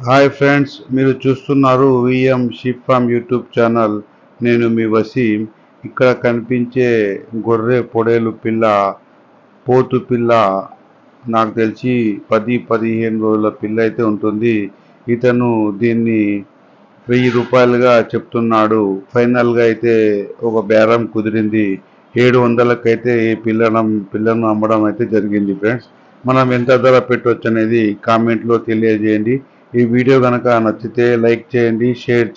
Hi friends, మీరు చూస్తున్నారు VM sheep farm YouTube channel. నేను మీ వసీం. ఇక్కడ కనిపించే గొర్రె పొడేలు పిల్ల, పోతు పిల్ల నాకు తెలిసి 10-15 రోజుల పిల్ల అయితే ఉంటుంది. ఇతను దీన్ని 1000 రూపాయలుగా చెప్తున్నాడు. ఫైనల్గా అయితే ఒక బేరం కుదిరింది. 700కి అయితే ఈ పిల్లను అమ్మడం అయితే జరిగింది ఫ్రెండ్స్. మనం ఎంత ధర పెట్టవచ్చు అనేది కామెంట్లో తెలియజేయండి. ఈ వీడియో కనుక నచ్చితే లైక్ చేయండి, షేర్ చేయండి.